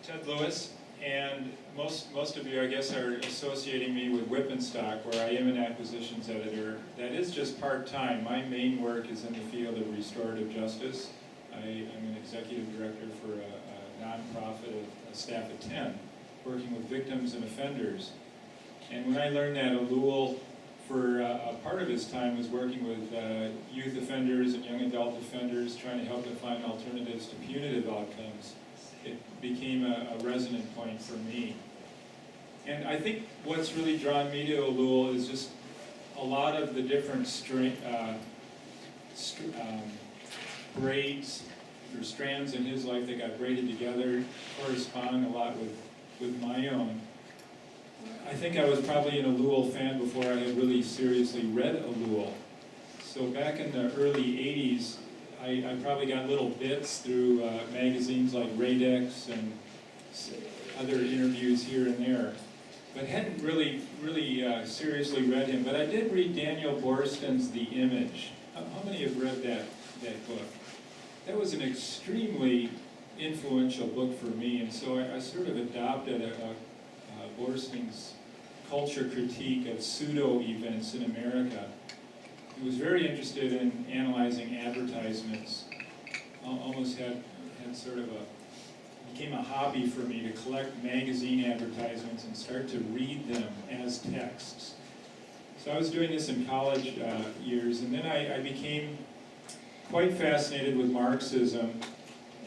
Ted Lewis, and most of you, I guess, are associating me with Whippenstock, where I am an acquisitions editor. That is just part-time. My main work is in the field of restorative justice. I'm an executive director for a nonprofit of a staff of 10, working with victims and offenders. And when I learned that Ellul, for a part of his time, was working with youth offenders and young adult offenders, trying to help them find alternatives to punitive outcomes, it became a resonant point for me. And I think what's really drawn me to Ellul is just a lot of the different braids or strands in his life that got braided together correspond a lot with my own. I think I was probably an Ellul fan before I had really seriously read Ellul. So back in the early 80s, I probably got little bits through magazines like Radex and other interviews here and there, but hadn't really seriously read him. But I did read Daniel Borsten's The Image. How many have read that book? That was an extremely influential book for me, and so I sort of adopted Borsten's culture critique of pseudo-events in America. He was very interested in analyzing advertisements. Almost had sort of became a hobby for me to collect magazine advertisements and start to read them as texts. So I was doing this in college years, and then I became quite fascinated with Marxism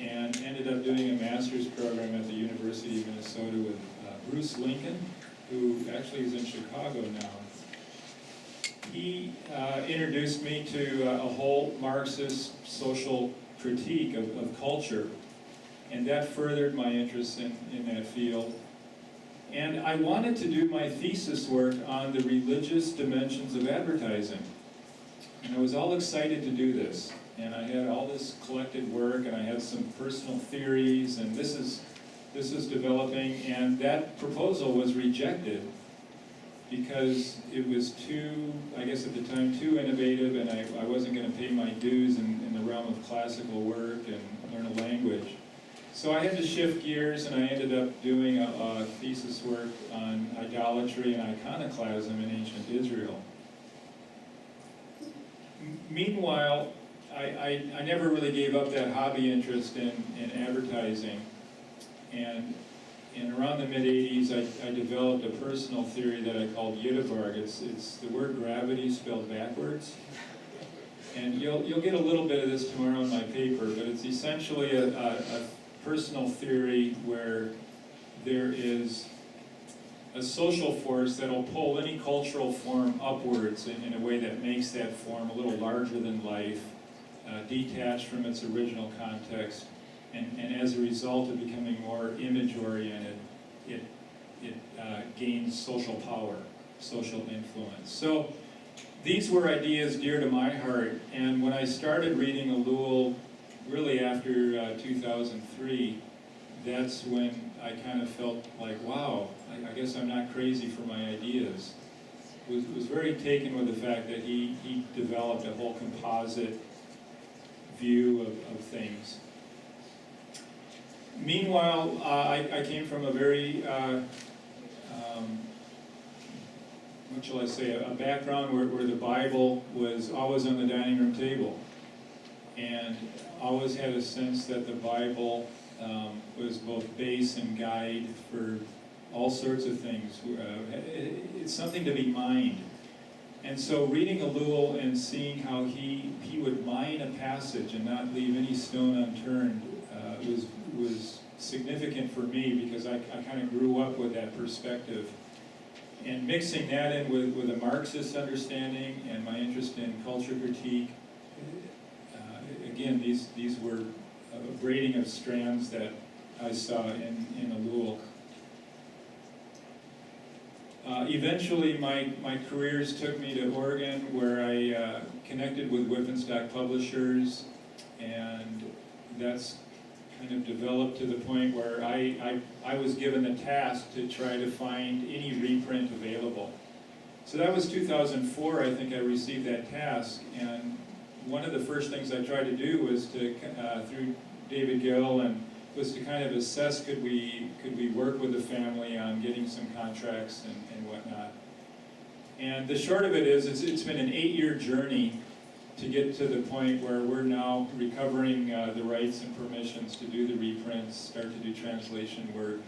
and ended up doing a master's program at the University of Minnesota with Bruce Lincoln, who actually is in Chicago now. He introduced me to a whole Marxist social critique of culture, and that furthered my interest in that field. And I wanted to do my thesis work on the religious dimensions of advertising. And I was all excited to do this. And I had all this collected work, and I had some personal theories, and this is developing, and that proposal was rejected because it was too, I guess at the time, too innovative, and I wasn't going to pay my dues in the realm of classical work and learn a language. So I had to shift gears, and I ended up doing a thesis work on idolatry and iconoclasm in ancient Israel. Meanwhile, I never really gave up that hobby interest in advertising, and around the mid-'80s, I developed a personal theory that I called Yiddivarg. It's the word gravity spelled backwards. And you'll get a little bit of this tomorrow in my paper, but it's essentially a personal theory where there is a social force that'll pull any cultural form upwards in a way that makes that form a little larger than life, detached from its original context. And as a result of becoming more image-oriented, it gains social power, social influence. So these were ideas dear to my heart, and when I started reading Ellul, really after 2003, that's when I kind of felt like, wow, I guess I'm not crazy for my ideas. Was very taken with the fact that he developed a whole composite view of things. Meanwhile, I came from a very, what shall I say, a background where the Bible was always on the dining room table. And always had a sense that the Bible was both base and guide for all sorts of things. It's something to be mined. And so reading Ellul and seeing how he would mine a passage and not leave any stone unturned was significant for me, because I kind of grew up with that perspective. And mixing that in with a Marxist understanding and my interest in culture critique, again, these were a braiding of strands that I saw in Ellul. Eventually, my careers took me to Oregon, where I connected with Whippenstock publishers, and that's kind of developed to the point where I was given the task to try to find any reprint available. So that was 2004, I think I received that task, and one of the first things I tried to do was to, through David Gill and was to kind of assess, could we work with the family on getting some contracts and whatnot. And the short of it is, it's been an 8-year journey to get to the point where we're now recovering the rights and permissions to do the reprints, start to do translation work,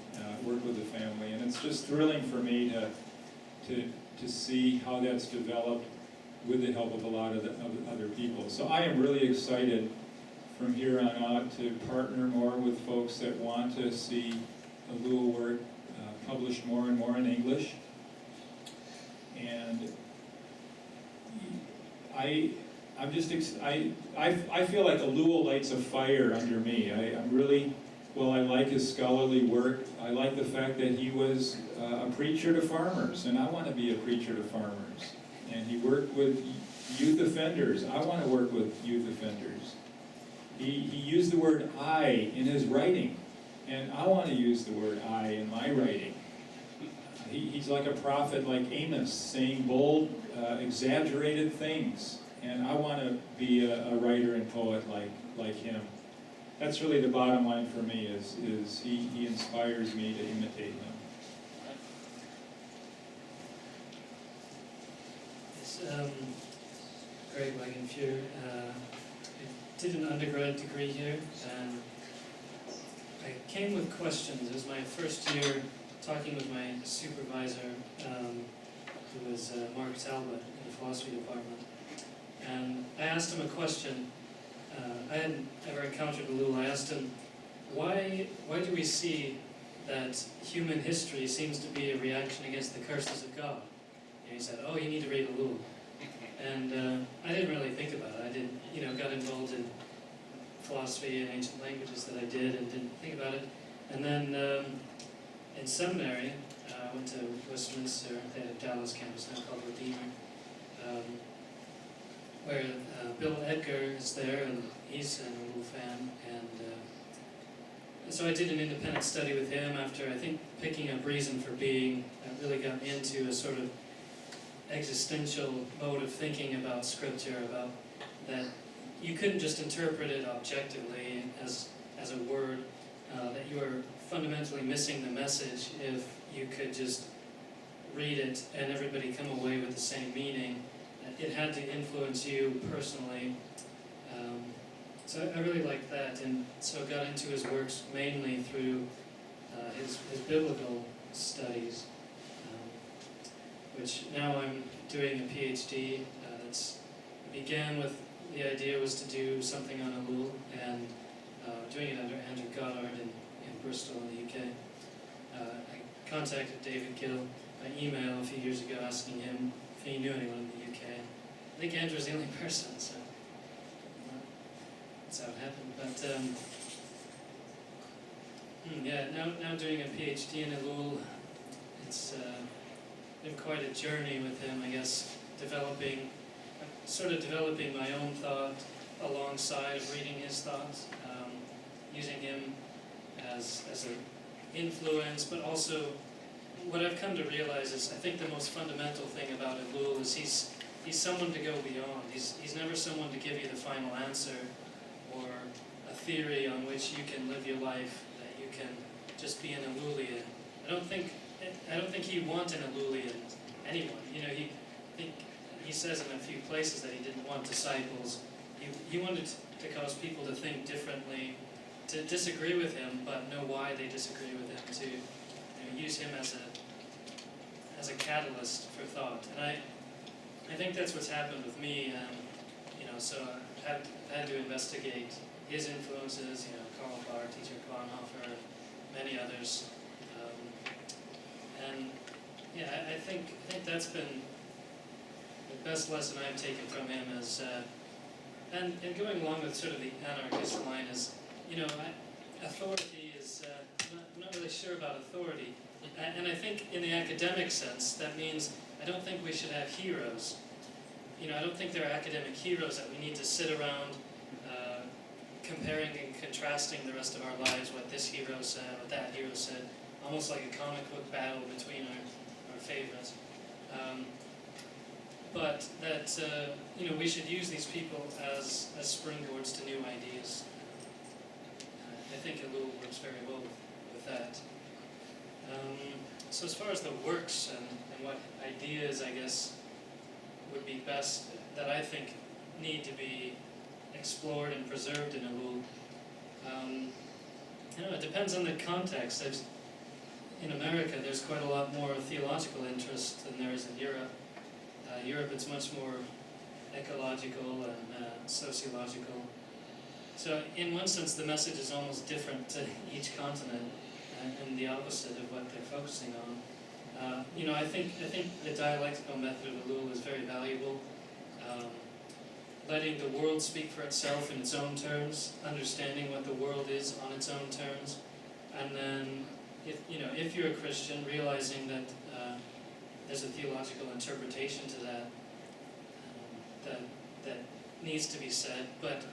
work with the family. And it's just thrilling for me to see how that's developed with the help of a lot of other people. So I am really excited from here on out to partner more with folks that want to see Ellul work published more and more in English. And I feel like Ellul lights a fire under me. I'm really, well, I like his scholarly work. I like the fact that he was a preacher to farmers, and I want to be a preacher to farmers. And he worked with youth offenders. I want to work with youth offenders. He used the word I in his writing, and I want to use the word I in my writing. He's like a prophet like Amos, saying bold, exaggerated things. And I want to be a writer and poet like him. That's really the bottom line for me, is he inspires me to imitate him. Yes, Greg Wagenfuhr. I did an undergrad degree here, and I came with questions. It was my first year talking with my supervisor, who was Mark Talbot in the philosophy department. And I asked him a question. I hadn't ever encountered Ellul. I asked him, why do we see that human history seems to be a reaction against the curses of God? And he said, oh, you need to read Ellul. And I didn't really think about it. I got involved in philosophy and ancient languages that I did and didn't think about it. And then in seminary, I went to Westminster. They had a Dallas campus now called Redeemer, where Bill Edgar is there, and he's an Ellul fan. And so I did an independent study with him after, I think, picking up Reason for Being. I really got into a sort of existential mode of thinking about Scripture, about that you couldn't just interpret it objectively as a word, that you were fundamentally missing the message if you could just read it and everybody come away with the same meaning. It had to influence you personally. So I really liked that, and so I got into his works mainly through his biblical studies, which now I'm doing a PhD. I began with the idea was to do something on Ellul, and doing it under Andrew Goddard in Bristol in the UK. I contacted David Gill by email a few years ago asking him if he knew anyone in the UK. I think Andrew's the only person, so that's how it happened. But now doing a PhD in Ellul, it's been quite a journey with him, I guess, developing my own thought alongside of reading his thoughts, using him as an influence, but also what I've come to realize is I think the most fundamental thing about Ellul is he's someone to go beyond. He's never someone to give you the final answer or a theory on which you can live your life, that you can just be an Ellulian. I don't think he wanted an Ellulian anyone. He says in a few places that he didn't want disciples. He wanted to cause people to think differently, to disagree with him, but know why they disagree with him, to use him as a catalyst for thought. And I think that's what's happened with me. So I've had to investigate his influences. Karl Barth, teacher Bonhoeffer, many others. I think that's been the best lesson I've taken from him is, and going along with sort of the anarchist line is, authority is, I'm not really sure about authority. And I think in the academic sense, that means I don't think we should have heroes. I don't think there are academic heroes that we need to sit around comparing and contrasting the rest of our lives, what this hero said, what that hero said, almost like a comic book battle between our favorites. But that, we should use these people as springboards to new ideas. I think Ellul works very well with that. So as far as the works and what ideas, I guess, would be best, that I think need to be explored and preserved in Ellul, it depends on the context. In America, there's quite a lot more theological interest than there is in Europe. Europe, it's much more ecological and sociological. So in one sense, the message is almost different to each continent and the opposite of what they're focusing on. I think the dialectical method of Ellul is very valuable. Letting the world speak for itself in its own terms, understanding what the world is on its own terms, and then if you're a Christian, realizing that there's a theological interpretation to that that needs to be said. But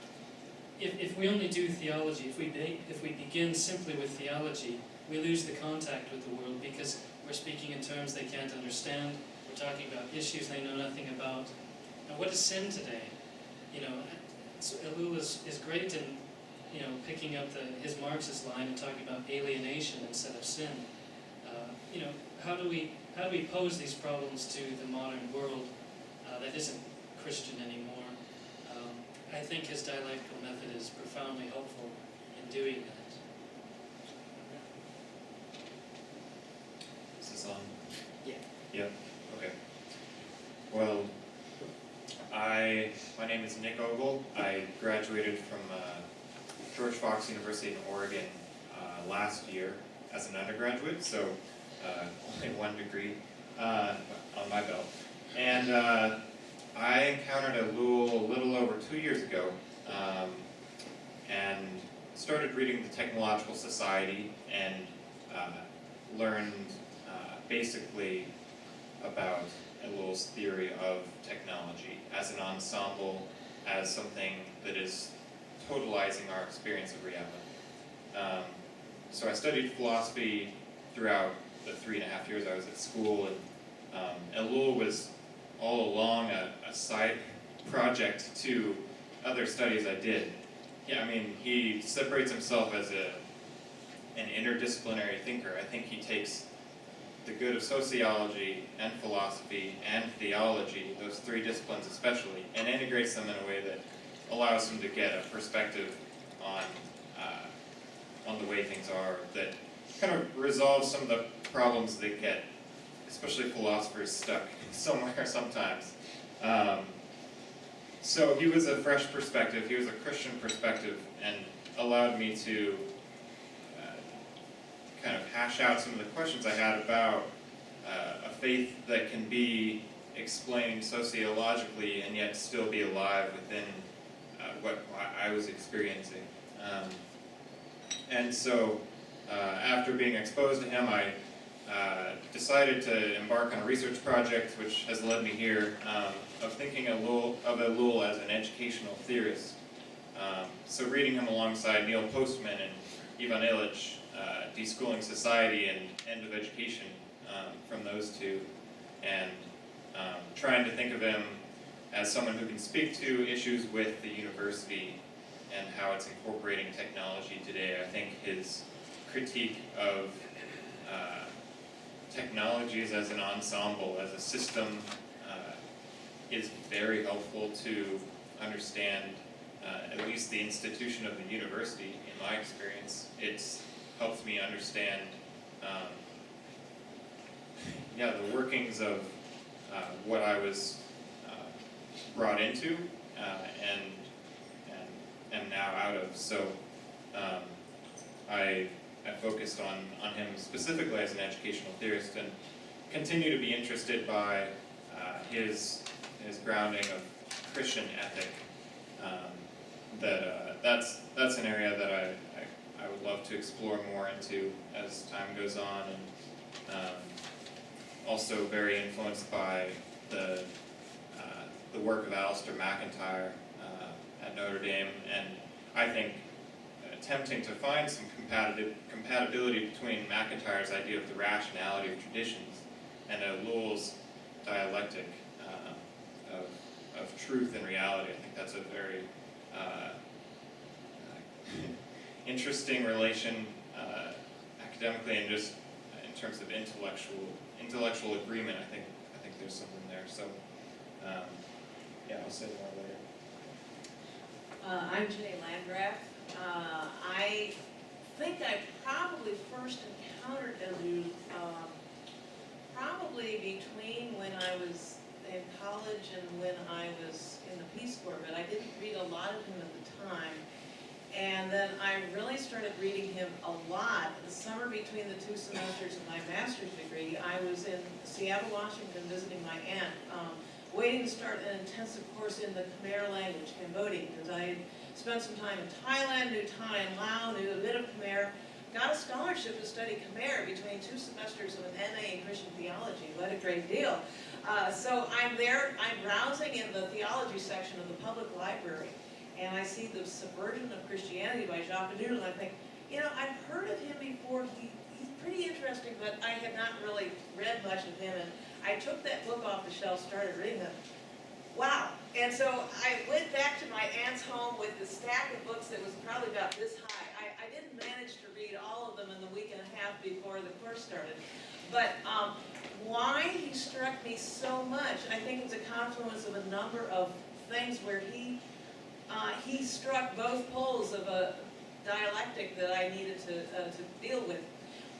if we only do theology, if we begin simply with theology, we lose the contact with the world because we're speaking in terms they can't understand. We're talking about issues they know nothing about. And what is sin today? So Ellul is great in picking up his Marxist line and talking about alienation instead of sin. How do we pose these problems to the modern world that isn't Christian anymore? I think his dialectical method is profoundly helpful in doing that. Is this on? Yeah. Yep. Okay. Well, my name is Nick Ogle. I graduated from George Fox University in Oregon last year as an undergraduate, so only one degree on my belt. And I encountered Ellul a little over 2 years ago and started reading the Technological Society and learned basically about Ellul's theory of technology as an ensemble, as something that is totalizing our experience of reality. So I studied philosophy throughout the 3.5 years I was at school, and Ellul was all along a side project to other studies I did. Yeah, I mean, he separates himself as an interdisciplinary thinker. I think he takes the good of sociology and philosophy and theology, those three disciplines especially, and integrates them in a way that allows him to get a perspective on the way things are, that kind of resolves some of the problems that get, especially philosophers, stuck somewhere sometimes. So he was a fresh perspective, he was a Christian perspective, and allowed me to kind of hash out some of the questions I had about a faith that can be explained sociologically and yet still be alive within what I was experiencing. And so after being exposed to him, I decided to embark on a research project, which has led me here, of thinking of Ellul as an educational theorist. So reading him alongside Neil Postman and Ivan Illich, Deschooling Society and End of Education, from those two, and trying to think of him as someone who can speak to issues with the university and how it's incorporating technology today. I think his critique of technologies as an ensemble, as a system, is very helpful to understand at least the institution of the university. In my experience, it's helps me understand the workings of what I was brought into and am now out of. So I focused on him specifically as an educational theorist, and continue to be interested by his grounding of Christian ethic. That's an area that I would love to explore more into as time goes on, and also very influenced by the work of Alistair McIntyre at Notre Dame, and I think attempting to find some compatibility between McIntyre's idea of the rationality of traditions and Ellul's dialectic of truth and reality. I think that's a very interesting relation academically and just in terms of intellectual agreement. I think there's something there. So yeah, I'll say more later. I'm Jenny Landgraf. I think I probably first encountered Ellul probably between when I was in college and when I was in the Peace Corps, but I didn't read a lot of him at the time. And then I really started reading him a lot. The summer between the 2 semesters of my master's degree, I was in Seattle, Washington, visiting my aunt, waiting to start an intensive course in the Khmer language, Cambodian, because I had spent some time in Thailand, knew Thai and Lao, knew a bit of Khmer, got a scholarship to study Khmer between 2 semesters of an MA in Christian theology. What a great deal. So I'm there, I'm browsing in the theology section of the public library, and I see The Subversion of Christianity by Jacques, and I think, you know, I've heard of him before. He's pretty interesting, but I had not really read much of him, and I took that book off the shelf, started reading it. Wow. And so I went back to my aunt's home with this stack of books that was probably about this high. I didn't manage to read all of them in the week and a half before the course started. But why he struck me so much, I think it's a confluence of a number of things where he struck both poles of a dialectic that I needed to deal with.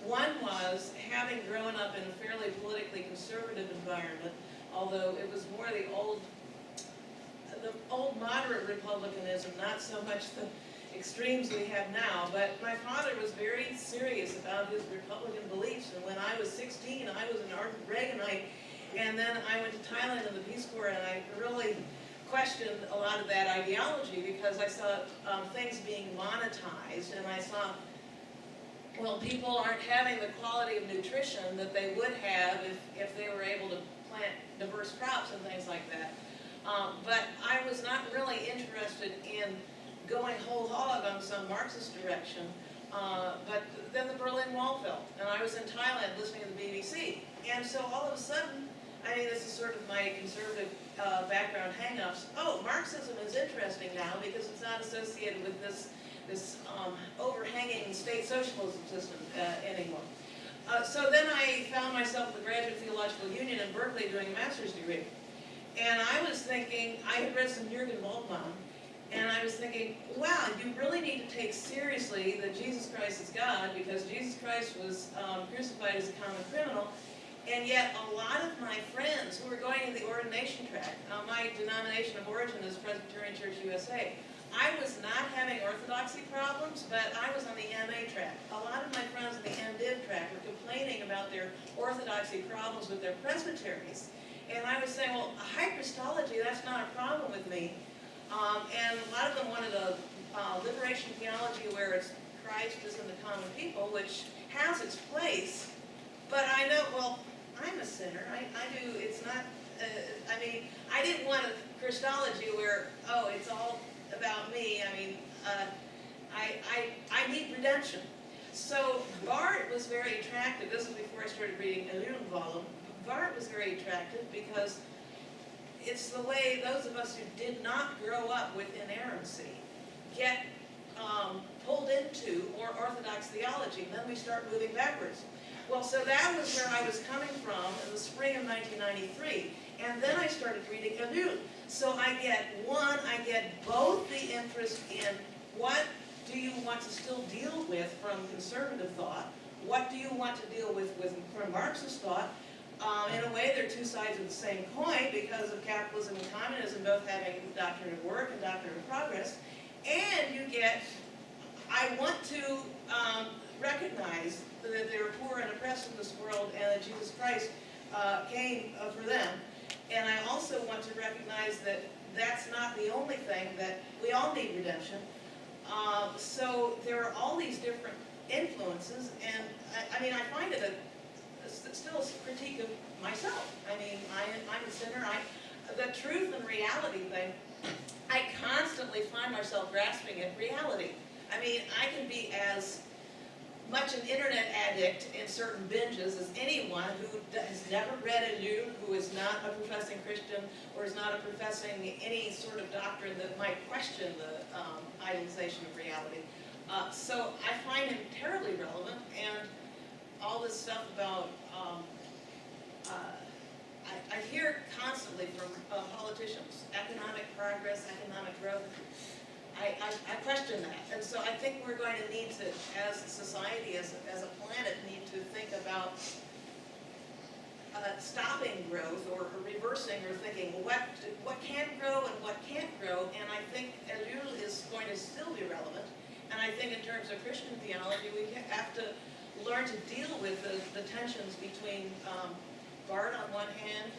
One was having grown up in a fairly politically conservative environment, although it was more the old moderate republicanism, not so much the extremes we have now. But my father was very serious about his Republican beliefs, and when I was 16, I was an ardent Reaganite, and then I went to Thailand in the Peace Corps, and I really questioned a lot of that ideology because I saw things being monetized, and I saw, well, people aren't having the quality of nutrition that they would have if they were able to plant diverse crops and things like that. But I was not really interested in going whole hog on some Marxist direction. But then the Berlin Wall fell, and I was in Thailand listening to the BBC. And so all of a sudden, I mean, this is sort of my conservative background hang-ups. Oh, Marxism is interesting now because it's not associated with this overhanging state socialism system anymore. So then I found myself at the Graduate Theological Union in Berkeley doing a master's degree. And I was thinking, I had read some Jürgen Moltmann, and I was thinking, wow, you really need to take seriously that Jesus Christ is God, because Jesus Christ was crucified as a common criminal, and yet a lot of my friends who were going in the ordination track, my denomination of origin is Presbyterian Church USA, I was not having orthodoxy problems, but I was on the MA track. A lot of my friends on the MDiv track were complaining about their orthodoxy problems with their presbyteries. And I was saying, well, high Christology, that's not a problem with me. And a lot of them wanted a liberation theology where it's Christ is in the common people, which has its place. But I know, well, I'm a sinner. I do, it's not, I mean, I didn't want a Christology where, oh, it's all about me. I mean, I need redemption. So Bart was very attractive. This was before I started reading Ellul volume. Bart was very attractive because it's the way those of us who did not grow up with inerrancy get pulled into more orthodox theology, and then we start moving backwards. Well, so that was where I was coming from in the spring of 1993, and then I started reading Ellul. So I get both the interest in what do you want to still deal with from conservative thought, what do you want to deal with from Marxist thought. In a way, they're two sides of the same coin because of capitalism and communism both having doctrine of work and doctrine of progress. And you get, I want to recognize that they're poor and oppressed in this world and that Jesus Christ came for them. And I also want to recognize that that's not the only thing, that we all need redemption. So there are all these different influences, and I mean, I find it still a critique of myself. I mean, I'm a sinner. The truth and reality thing, I constantly find myself grasping at reality. I mean, I can be as much an internet addict in certain binges as anyone who has never read Ellul, who is not a professing Christian, or is not a professing any sort of doctrine that might question the idolization of reality. So I find him terribly relevant, and all this stuff about, I hear constantly from politicians, economic progress, economic growth. I question that, and so I think we're going to need to, as a society, as a planet, need to think about stopping growth or reversing or thinking what can grow and what can't grow, and I think Ellul is going to still be relevant. And I think in terms of Christian theology, we have to learn to deal with the tensions between Barth on one hand,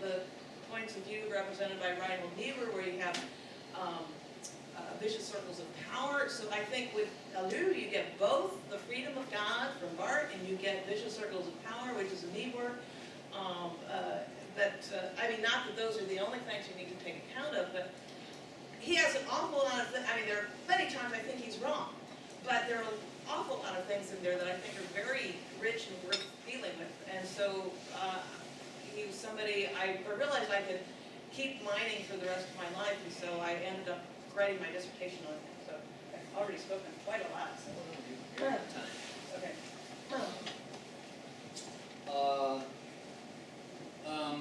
the points of view represented by Reinhold Niebuhr, where you have vicious circles of power. So I think with Ellul, you get both the freedom of God from Barth, and you get vicious circles of power, which is a Niebuhr. I mean, not that those are the only things you need to take account of, but he has an awful lot of, I mean, there are many times I think he's wrong, but there are an awful lot of things in there that I think are very rich and worth dealing with. And so he was somebody, I realized I could keep mining for the rest of my life, and so I ended up writing my dissertation on him. So I've already spoken quite a lot. So. Okay.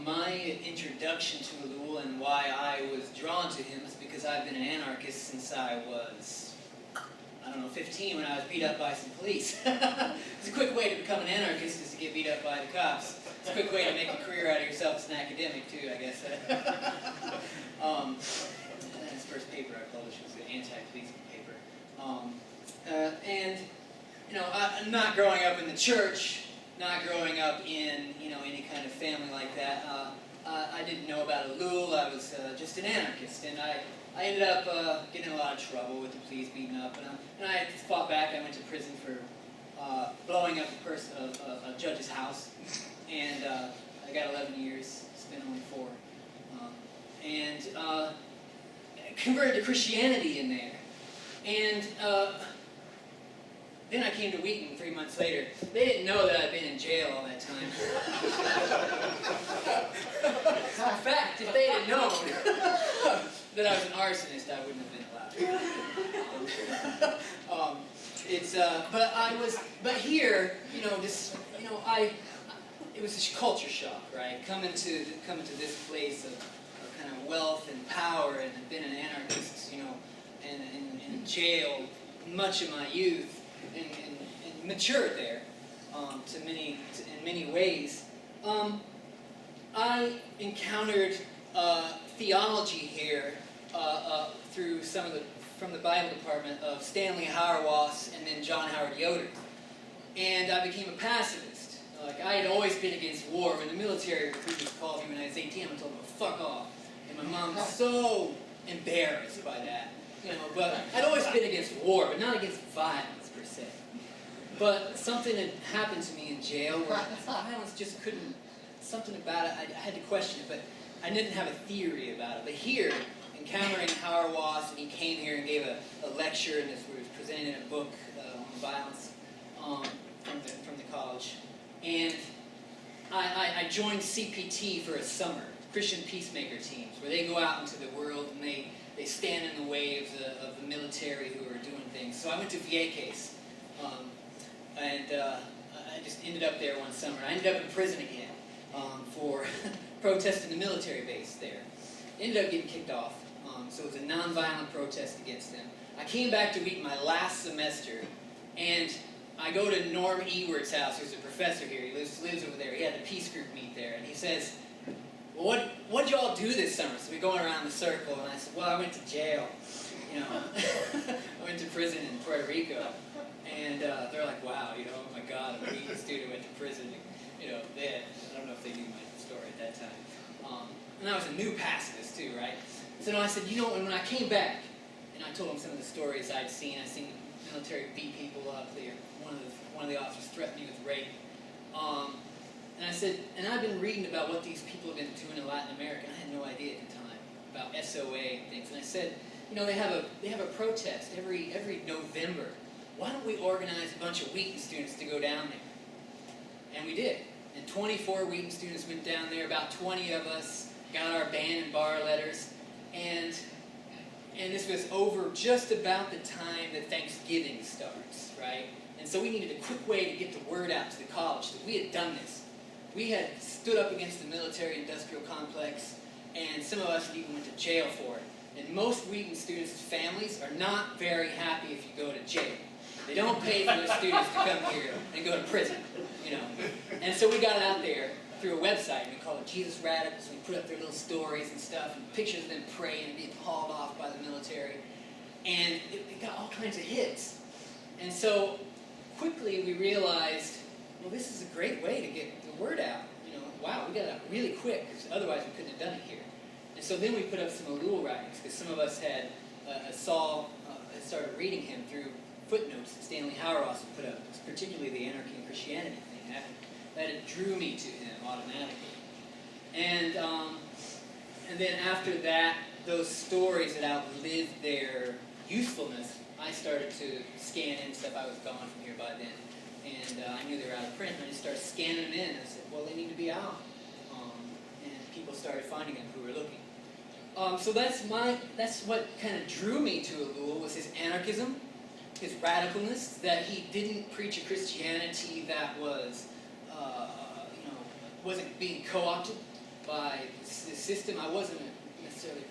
My introduction to Ellul and why I was drawn to him is because I've been an anarchist since I was, 15 when I was beat up by some police. It's a quick way to become an anarchist is to get beat up by the cops. It's a quick way to make a career out of yourself as an academic too, I guess. His first paper I published was an anti-police paper. I'm not growing up in the church, not growing up in any kind of family like that. I didn't know about Ellul. I was just an anarchist, and I ended up getting in a lot of trouble with the police beating up, and I fought back. I went to prison for blowing up a judge's house, and I got 11 years, spent only 4, and converted to Christianity in there, and then I came to Wheaton 3 months later. They didn't know that I'd been in jail all that time. In fact, if they had known that I was an arsonist, I wouldn't have been allowed. But here, it was a culture shock, right? Coming to this place of kind of wealth and power, and I've been an anarchist, and in jail much of my youth. And matured there in many ways. I encountered theology here through from the Bible department of Stanley Hauerwas and then John Howard Yoder. And I became a pacifist. Like, I had always been against war. When the military recruiters called me when I was 18, I told them to fuck off. And my mom was so embarrassed by that. But I'd always been against war, but not against violence per se. But something had happened to me in jail where violence just couldn't, something about it, I had to question it, but I didn't have a theory about it. But here, encountering Hauerwas, and he came here and gave a lecture, and this was presented in a book on violence from the college. And I joined CPT for a summer, Christian Peacemaker teams, where they go out into the world and they stand in the way of the military who are doing things. So I went to Vieques, and I just ended up there one summer. I ended up in prison again for protesting the military base there. Ended up getting kicked off, so it was a nonviolent protest against them. I came back to Wheaton my last semester, and I go to Norm Ewert's house, who's a professor here. He lives over there. He had a peace group meet there, and he says, well, what'd y'all do this summer? So we're going around the circle, and I said, well, I went to jail. I went to prison in Puerto Rico. And they're like, wow, oh my God, a Wheaton student went to prison. I don't know if they knew my story at that time. And I was a new pacifist too, right? So I said, when I came back, and I told them some of the stories I'd seen the military beat people up there. One of the officers threatened me with rape. And I said, and I've been reading about what these people have been doing in Latin America, and I had no idea at the time about SOA and things. And I said, they have a protest every November. Why don't we organize a bunch of Wheaton students to go down there? And we did. And 24 Wheaton students went down there. About 20 of us got our band and bar letters. And And this was over just about the time that Thanksgiving starts, right? And so we needed a quick way to get the word out to the college that we had done this. We had stood up against the military-industrial complex, and some of us even went to jail for it. And most Wheaton students' families are not very happy if you go to jail. They don't pay for their students to come here and go to prison, you know. And so we got it out there through a website, and we called it Jesus Radicals. We put up their little stories and stuff, and pictures of them praying and being hauled off by the military. And it got all kinds of hits. And so quickly we realized, well, this is a great way to get the word out. You know, wow, we got it out really quick, because otherwise we couldn't have done it here. And so then we put up some Ellul writings, because some of us had started reading him through footnotes that Stanley Hauerwas had put up, particularly the Anarchy and Christianity thing. That it drew me to him automatically. And then after that, those stories that outlived their usefulness, I started to scan in stuff. I was gone from here by then. And I knew they were out of print, and I just started scanning them in. I said, well, they need to be out. And people started finding them who were looking. So that's what kind of drew me to Ellul, was his anarchism, his radicalness, that he didn't preach a Christianity that was, wasn't being co-opted by the system. I wasn't necessarily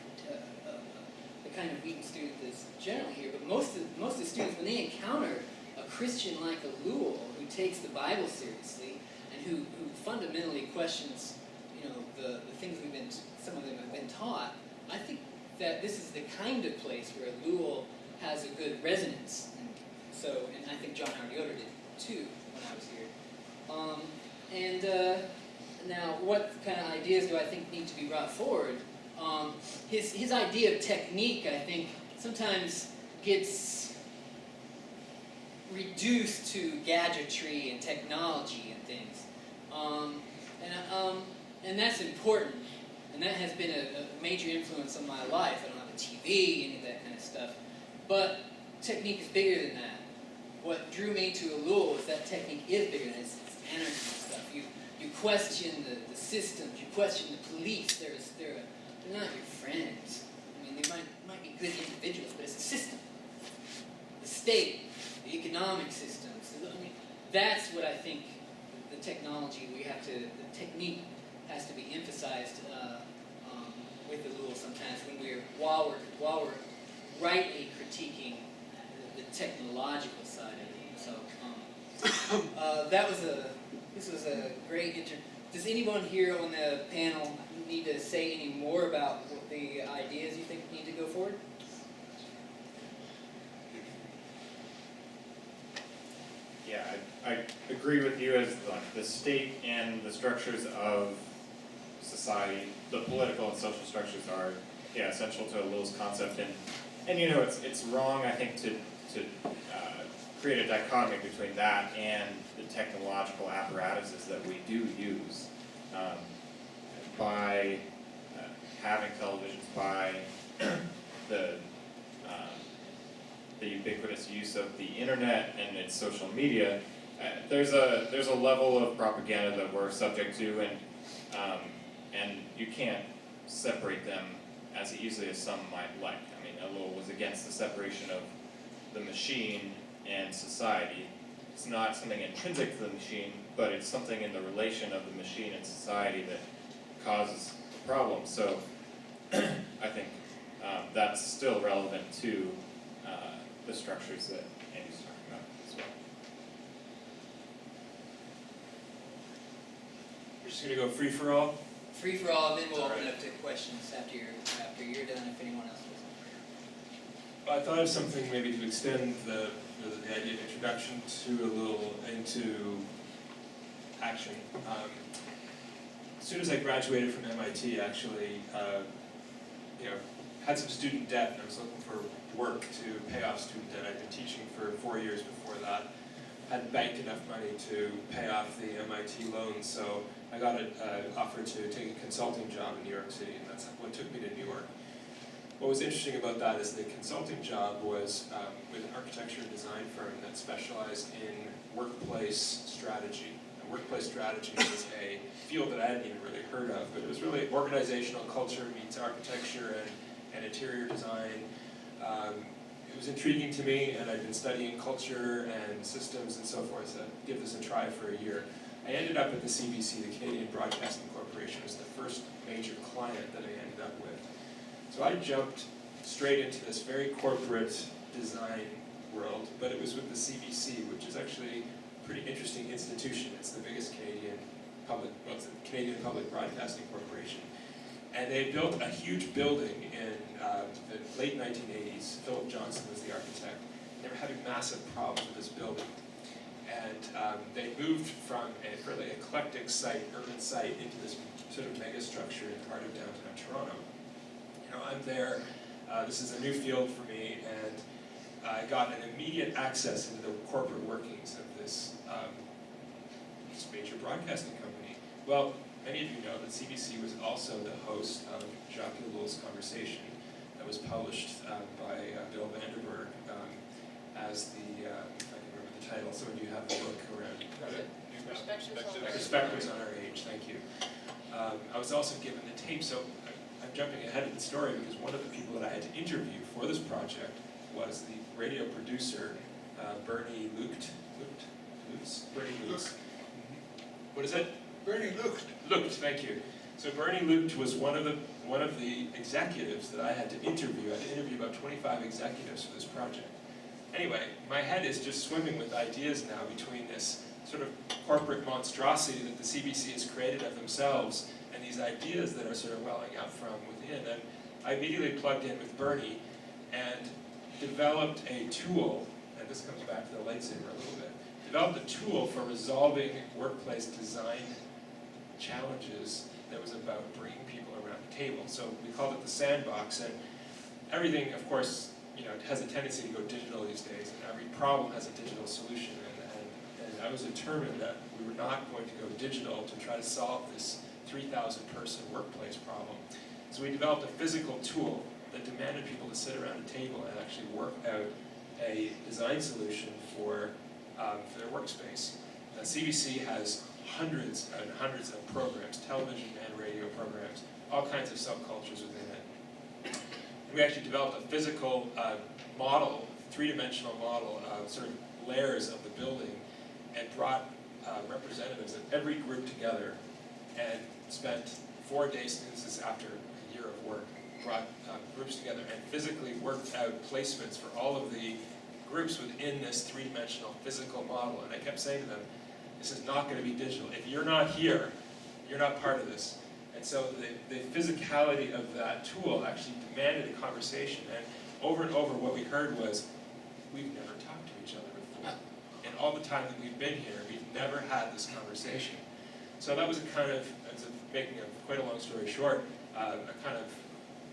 the kind of Wheaton student that's generally here, but most of the students, when they encounter a Christian like Ellul, who takes the Bible seriously and who fundamentally questions, the things some of them have been taught, I think that this is the kind of place where Ellul has a good resonance. And I think John Howard Yoder did too when I was here. Now, what kind of ideas do I think need to be brought forward? His idea of technique, I think, sometimes gets reduced to gadgetry and technology and things. And that's important. And that has been a major influence on my life. I don't have a TV, any of that kind of stuff. But technique is bigger than that. What drew me to Ellul is that technique is bigger than it's anarchy stuff. You question the systems, you question the police. They're not your friends. I mean, they might be good individuals, but it's a system. The state, the economic systems. I mean, that's what I think the technology the technique has to be emphasized with Ellul sometimes while we're rightly critiquing the technological side of it. So this was a great Does anyone here on the panel need to say any more about what the ideas you think need to go forward? Yeah, I agree with you as the state and the structures of society, the political and social structures are essential to Ellul's concept, and it's wrong, I think, to create a dichotomy between that and the technological apparatuses that we do use by having televisions, by the ubiquitous use of the internet and its social media. There's a level of propaganda that we're subject to, and you can't separate them as easily as some might like. I mean, Ellul was against the separation of the machine and society. It's not something intrinsic to the machine, but it's something in the relation of the machine and society that causes the problem. So I think that's still relevant to the structures that Andy's talking about as well. We're just going to go free for all. Free for all, and then we'll open it up to questions after you're done, if anyone else doesn't. I thought of something maybe to extend the idea of introduction to Ellul into action. As soon as I graduated from MIT, actually, had some student debt, and I was looking for work to pay off student debt. I'd been teaching for 4 years before that. Hadn't banked enough money to pay off the MIT loans, so I got an offer to take a consulting job in New York City, and that's what took me to New York. What was interesting about that is the consulting job was with an architecture and design firm that specialized in workplace strategy. And workplace strategy was a field that I hadn't even really heard of, but it was really organizational culture meets architecture and interior design. It was intriguing to me, and I'd been studying culture and systems and so forth, so I'd give this a try for a year. I ended up at the CBC, the Canadian Broadcasting Corporation, was the first major client that I ended up with. So I jumped straight into this very corporate design world, but it was with the CBC, which is actually a pretty interesting institution. It's the biggest Canadian it's the Canadian Public Broadcasting Corporation. And they built a huge building in the late 1980s. Philip Johnson was the architect. They were having massive problems with this building. And they moved from a fairly eclectic site, urban site, into this sort of mega structure in the heart of downtown Toronto. You know, I'm there, this is a new field for me, and I got an immediate access into the corporate workings of this major broadcasting company. Well, many of you know that CBC was also the host of Jacques Ellul's conversation that was published by Bill Vanderberg as the, if I can remember the title, some of you have the book around. Perspectives on Our Age, thank you. I was also given the tape, so I'm jumping ahead of the story because one of the people that I had to interview for this project was the radio producer, Bernie Lucht. Bernie Lucht. What is it? Bernie Lucht. Lucht, thank you. So Bernie Lucht was one of the executives that I had to interview. I had to interview about 25 executives for this project. Anyway, my head is just swimming with ideas now between this sort of corporate monstrosity that the CBC has created of themselves and these ideas that are sort of welling up from within. And I immediately plugged in with Bernie and developed a tool, and this comes back to the lightsaber a little bit, developed a tool for resolving workplace design challenges that was about bringing people around the table. So we called it the sandbox, and everything, of course, you know, has a tendency to go digital these days, and every problem has a digital solution, and I was determined that we were not going to go digital to try to solve this 3,000 person workplace problem. So we developed a physical tool that demanded people to sit around a table and actually work out a design solution for their workspace. CBC has hundreds and hundreds of programs, television and radio programs, all kinds of subcultures within it. We actually developed a physical model, three-dimensional model of sort of layers of the building, and brought representatives of every group together and spent 4 days, this is after a year of work, brought groups together and physically worked out placements for all of the groups within this three-dimensional physical model. And I kept saying to them, this is not going to be digital. If you're not here, you're not part of this. And so the physicality of that tool actually demanded a conversation. And over what we heard was, we've never talked to each other before. And all the time that we've been here, we've never had this conversation. So that was a kind of, making quite a long story short, a kind of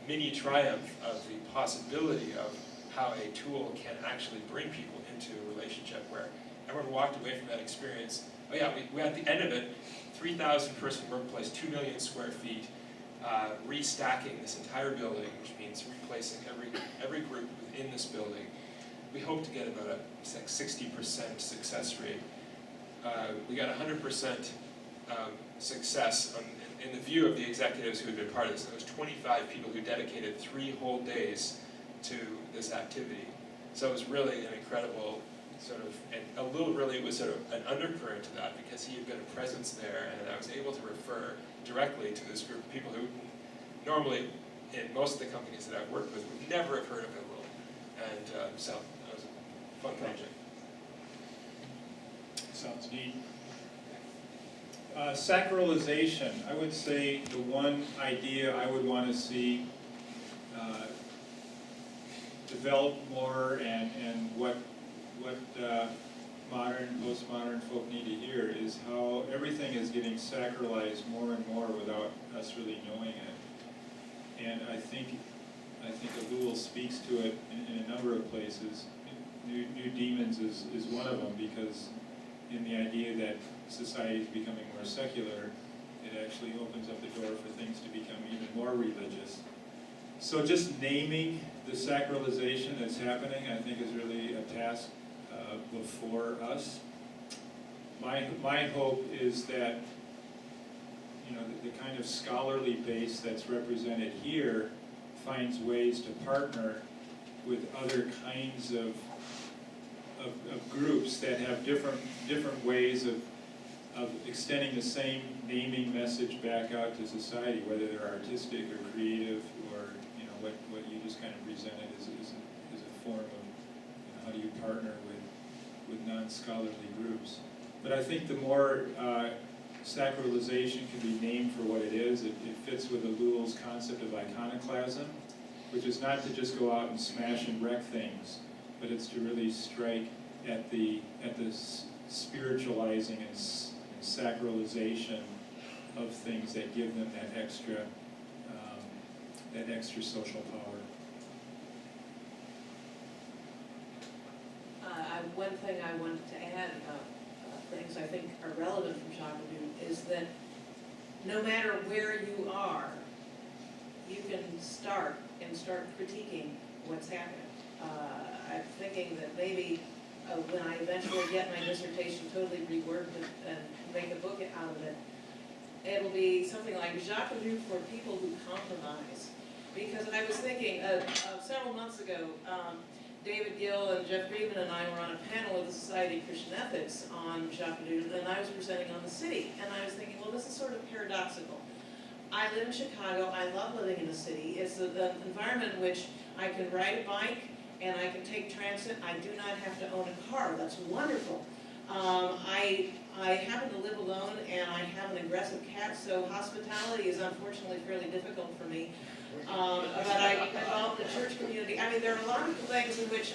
mini triumph of the possibility of how a tool can actually bring people into a relationship where everyone walked away from that experience. Oh yeah, we at the end of it, 3,000 person workplace, 2 million square feet, restacking this entire building, which means replacing every group within this building. We hope to get about a 60% success rate. We got 100% success in the view of the executives who had been part of this. There was 25 people who dedicated 3 whole days to this activity. So it was really an incredible sort of, and Ellul really was sort of an undercurrent to that because he had been a presence there, and I was able to refer directly to this group of people who normally, in most of the companies that I've worked with, would never have heard of Ellul. And so that was a fun project. Sounds neat. Sacralization, I would say the one idea I would want to see develop more, and what modern, postmodern folk need to hear is how everything is getting sacralized more and more without us really knowing it. And I think Ellul speaks to it in a number of places. New Demons is one of them, because in the idea that society is becoming more secular, it actually opens up the door for things to become even more religious. So just naming the sacralization that's happening, I think, is really a task before us. My hope is that, you know, the kind of scholarly base that's represented here finds ways to partner other kinds of groups that have different ways of extending the same naming message back out to society, whether they're artistic or creative, or what you just kind of presented is a form of how do you partner with non-scholarly groups. But I think the more sacralization can be named for what it is, it fits with Ellul's concept of iconoclasm, which is not to just go out and smash and wreck things, but it's to really strike at the spiritualizing and sacralization of things that give them that extra social power. One thing I wanted to add about things I think are relevant from Jacques is that no matter where you are, you can start critiquing what's happening. I'm thinking that maybe when I eventually get my dissertation totally reworked and make a book out of it, it'll be something like Jacques for people who compromise. Because I was thinking, several months ago, David Gill and Jeff Friedman and I were on a panel with the Society of Christian Ethics on Jacques, and I was presenting on the city. And I was thinking, well, this is sort of paradoxical. I live in Chicago. I love living in the city. It's an environment in which I can ride a bike and I can take transit. I do not have to own a car. That's wonderful. I happen to live alone, and I have an aggressive cat, so hospitality is unfortunately fairly difficult for me. But I involved in the church community. I mean, there are a lot of things in which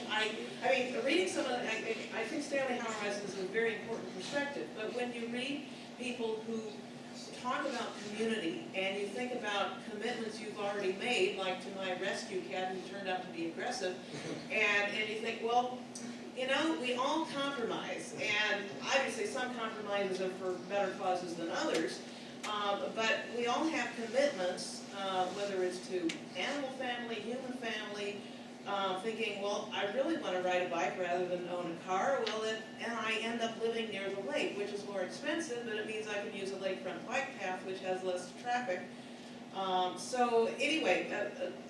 reading some of the, I think Stanley Hauerwas is a very important perspective, but when you read people who talk about community and you think about commitments you've already made, like to my rescue cat who turned out to be aggressive, and you think, well, we all compromise, and obviously some compromises are for better causes than others, but we all have commitments, whether it's to animal family, human family, thinking, well, I really want to ride a bike rather than own a car, and I end up living near the lake, which is more expensive, but it means I can use a lakefront bike path, which has less traffic. So anyway,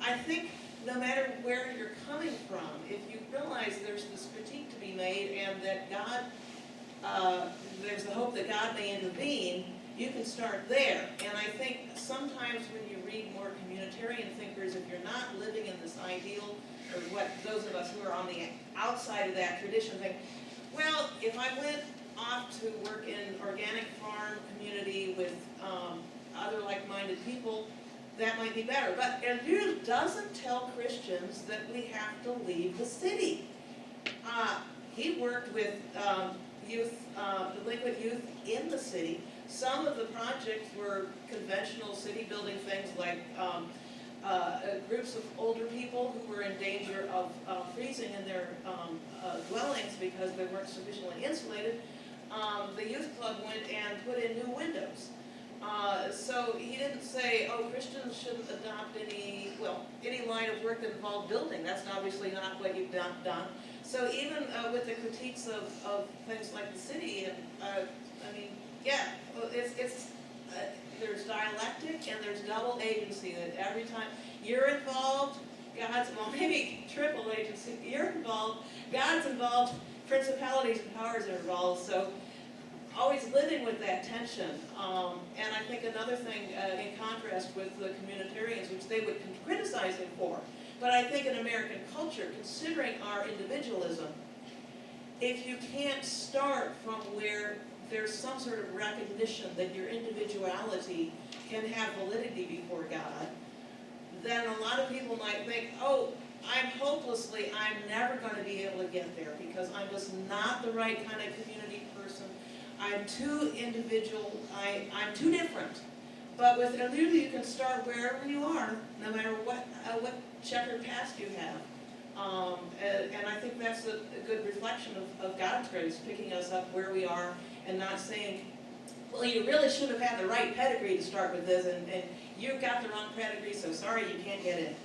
I think no matter where you're coming from, if you realize there's this critique to be made and that God, there's the hope that God may intervene, you can start there. And I think sometimes when you read more communitarian thinkers, if you're not living in this ideal, or what those of us who are on the outside of that tradition think, well, if I went off to work in organic farm community with other like-minded people, that might be better. But Ellul doesn't tell Christians that we have to leave the city. He worked with youth, delinquent youth in the city. Some of the projects were conventional city-building things like groups of older people who were in danger of freezing in their dwellings because they weren't sufficiently insulated. The youth club went and put in new windows. So he didn't say, oh, Christians shouldn't adopt any line of work that involved building. That's obviously not what you've done. So even with the critiques of things like the city, there's dialectic and there's double agency, that every time you're involved, maybe triple agency, you're involved, God's involved, principalities and powers are involved, so always living with that tension. And I think another thing in contrast with the communitarians, which they would criticize him for, but I think in American culture, considering our individualism, if you can't start from where there's some sort of recognition that your individuality can have validity before God, then a lot of people might think, oh, I'm never going to be able to get there because I'm just not the right kind of community person. I'm too individual, I'm too different. But with Ellul, you can start wherever you are, no matter what checkered past you have. And I think that's a good reflection of God's grace, picking us up where we are and not saying, well, you really should have had the right pedigree to start with this, and you've got the wrong pedigree, so sorry you can't get in.